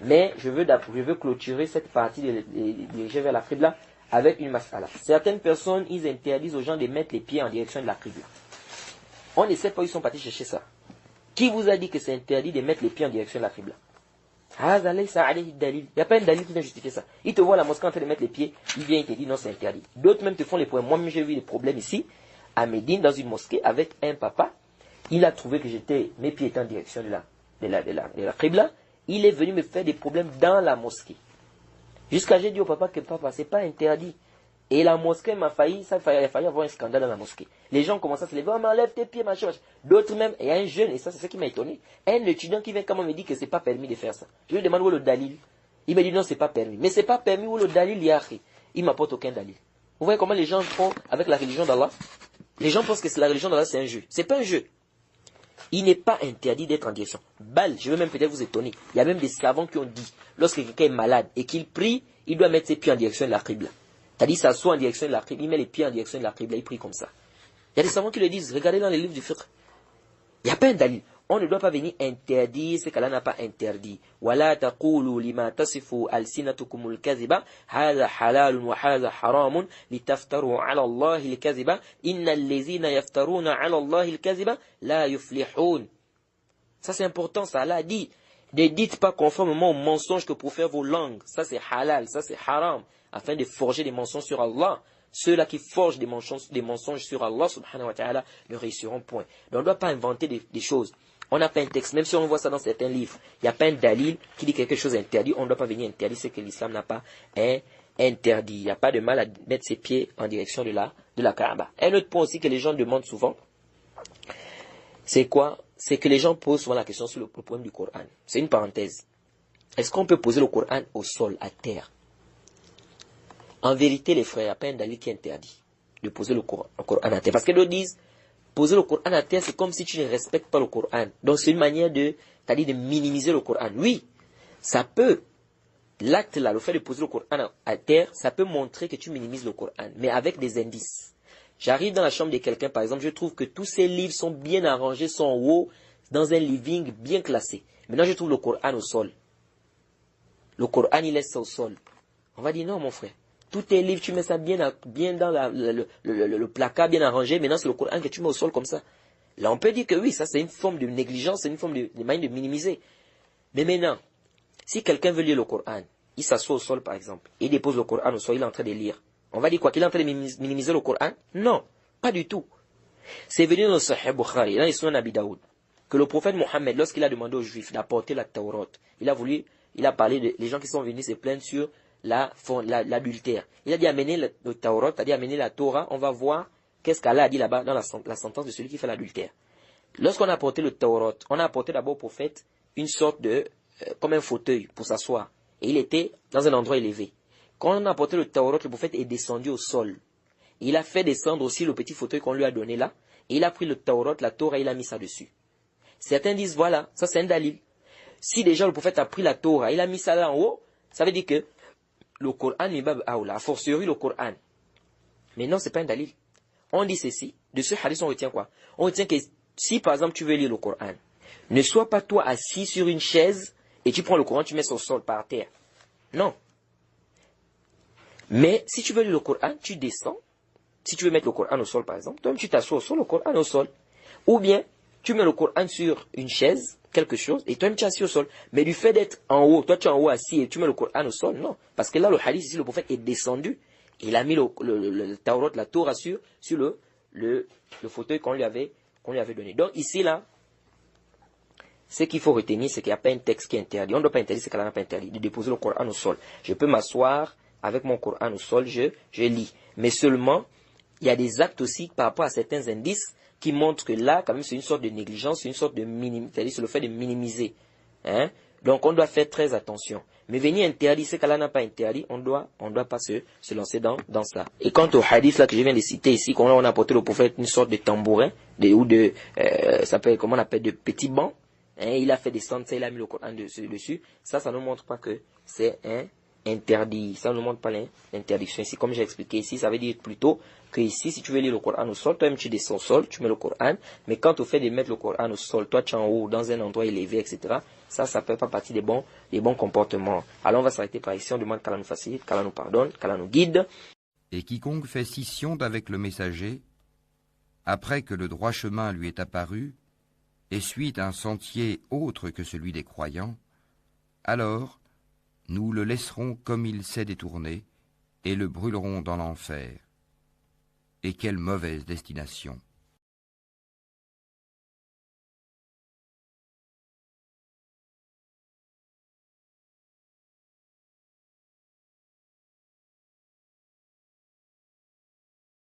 Mais je veux clôturer cette partie dirigée vers la Qibla avec une mas'ala. Certaines personnes, ils interdisent aux gens de mettre les pieds en direction de la Qibla. On ne sait pas où ils sont partis chercher ça. Qui vous a dit que c'est interdit de mettre les pieds en direction de la Qibla? Il n'y a pas un dalil qui vient justifier ça. Il te voit à la mosquée en train de mettre les pieds, il vient, il te dit non, c'est interdit. D'autres même te font les problèmes. Moi-même, j'ai vu des problèmes ici, à Médine, dans une mosquée, avec un papa. Il a trouvé que mes pieds étaient en direction de la Qibla. Il est venu me faire des problèmes dans la mosquée. Jusqu'à j'ai dit au papa que papa, c'est pas interdit. Et la mosquée il a failli avoir un scandale dans la mosquée. Les gens commencent à se lever, oh, mais enlève tes pieds, machin. D'autres même, il y a un jeune, et ça c'est ce qui m'a étonné, un étudiant qui vient quand même me dit que c'est pas permis de faire ça. Je lui demande où est le dalil. Il me dit non, c'est pas permis. Mais c'est pas permis où le dalil y a. Il m'apporte aucun dalil. Vous voyez comment les gens font avec la religion d'Allah? Les gens pensent que la religion d'Allah c'est un jeu. C'est pas un jeu. Il n'est pas interdit d'être en direction. Bal, je veux même peut-être vous étonner. Il y a même des savants qui ont dit, lorsque quelqu'un est malade et qu'il prie, il doit mettre ses pieds en direction de la Qibla. C'est-à-dire, ça soit en direction de la Qibla, il met les pieds en direction de la Qibla, il prie comme ça. Il y a des savants qui le disent, regardez dans les livres du fiqh. Il n'y a pas un dalil. On ne doit pas venir interdire ce qu'Allah n'a pas interdit. وَلَا تَقُولُوا لِمَا تَصِفُوا أَلْسِنَتُكُمُ الْكَذِبَ هَذَا حَلَالٌ وَهَذَا حَرَامٌ لِتَفْتَرُوا عَلَى اللَّهِ الْكَذِبَ إِنَّ الَّذِينَ يَفْتَرُونَ عَلَى اللَّهِ الْكَذِبَ لَا يُفْلِحُونَ. Ça c'est important, ça Allah a dit. Ne dites pas conformément aux mensonges que profèrent vos langues. Ça c'est halal, ça c'est haram. Afin de forger des mensonges sur Allah. Ceux-là qui forgent des mensonges sur Allah subhanahu wa ta'ala ne réussiront point. Donc on ne doit pas inventer des choses. On n'a pas un texte, même si on voit ça dans certains livres. Il n'y a pas un dalil qui dit quelque chose interdit. On ne doit pas venir interdire ce que l'islam n'a pas interdit. Il n'y a pas de mal à mettre ses pieds en direction de la Kaaba. Un autre point aussi que les gens demandent souvent, c'est quoi? C'est que les gens posent souvent la question sur le problème du Coran. C'est une parenthèse. Est-ce qu'on peut poser le Coran au sol, à terre? En vérité, les frères, il n'y a pas un dalil qui interdit de poser le Coran à terre. Parce que d'autres disent, poser le Coran à terre, c'est comme si tu ne respectes pas le Coran. Donc c'est une manière c'est-à-dire de minimiser le Coran. Oui, ça peut, l'acte là, le fait de poser le Coran à terre, ça peut montrer que tu minimises le Coran, mais avec des indices. J'arrive dans la chambre de quelqu'un, par exemple, je trouve que tous ces livres sont bien arrangés, sont en haut, dans un living bien classé. Maintenant, je trouve le Coran au sol. Le Coran, il laisse ça au sol. On va dire non, mon frère. Tous tes livres, tu mets ça bien dans le placard, bien arrangé. Maintenant, c'est le Coran que tu mets au sol comme ça. Là, on peut dire que oui, ça, c'est une forme de négligence, c'est une forme de manière de minimiser. Mais maintenant, si quelqu'un veut lire le Coran, il s'assoit au sol, par exemple, et il dépose le Coran au sol, il est en train de lire. On va dire quoi? Qu'il est en train de minimiser le Coran? Non, pas du tout. C'est venu dans le Sahih Bukhari, dans les Sunan Abi Daoud, que le prophète Mohammed, lorsqu'il a demandé aux Juifs d'apporter la Taurat, il a parlé des gens qui sont venus se plaindre sur l'adultère. Il a dit amener le Taurat, c'est-à-dire amener la Torah, on va voir qu'est-ce qu'Allah a dit là-bas dans la sentence de celui qui fait l'adultère. Lorsqu'on a apporté le Taurat, on a apporté d'abord au prophète une sorte de, comme un fauteuil pour s'asseoir. Et il était dans un endroit élevé. Quand on a apporté le Taurat, le prophète est descendu au sol. Il a fait descendre aussi le petit fauteuil qu'on lui a donné là. Et il a pris le Taurat, la Torah, il a mis ça dessus. Certains disent, voilà, ça c'est un dalil. Si déjà le prophète a pris la Torah, il a mis ça là en haut, ça veut dire que le Coran, a fortiori le Coran. Mais non, c'est pas un dalil. On dit ceci, de ce hadith on retient quoi? On retient que si par exemple tu veux lire le Coran, ne sois pas toi assis sur une chaise et tu prends le Coran, tu mets sur le sol par terre. Non. Mais si tu veux lire le Coran, tu descends. Si tu veux mettre le Coran au sol par exemple, toi tu t'assois sur le Coran au sol. Ou bien, tu mets le Coran sur une chaise, quelque chose, et toi tu es assis au sol. Mais du fait d'être en haut, toi tu es en haut assis et tu mets le Coran au sol, non. Parce que là, le hadith ici, le prophète est descendu. Il a mis le Taurat, la Torah sur le fauteuil qu'on lui avait donné. Donc ici, là, ce qu'il faut retenir, c'est qu'il n'y a pas un texte qui est interdit. On ne doit pas interdire ce qu'Allah n'a pas interdit, de déposer le Coran au sol. Je peux m'asseoir avec mon Coran au sol, je lis. Mais seulement, il y a des actes aussi par rapport à certains indices qui montrent que là, quand même, c'est une sorte de négligence, c'est une sorte de c'est-à-dire c'est le fait de minimiser. Hein? Donc on doit faire très attention. Mais venir interdire ce qu'Allah n'a pas interdit, on doit pas se lancer dans cela. Et quant au hadith là que je viens de citer ici, quand on a apporté au prophète une sorte de tambourin, ça s'appelle, comment on appelle, de petits bancs, hein, il a fait descendre ça, il a mis le Coran dessus, ça ne montre pas que c'est interdit. Ça ne montre pas l'interdiction ici. Comme j'ai expliqué ici, ça veut dire plutôt que ici, si tu veux lire le Coran au sol, toi-même tu descends au sol, tu mets le Coran, mais quand tu fais de mettre le Coran au sol, toi tu es en haut, dans un endroit élevé, etc., ça ne fait pas partie des bons comportements. Alors on va s'arrêter par ici, on demande qu'Allah nous facilite, qu'Allah nous pardonne, qu'Allah nous guide. Et quiconque fait scission d'avec le messager, après que le droit chemin lui est apparu, et suit un sentier autre que celui des croyants, alors nous le laisserons comme il s'est détourné, et le brûlerons dans l'enfer. Et quelle mauvaise destination!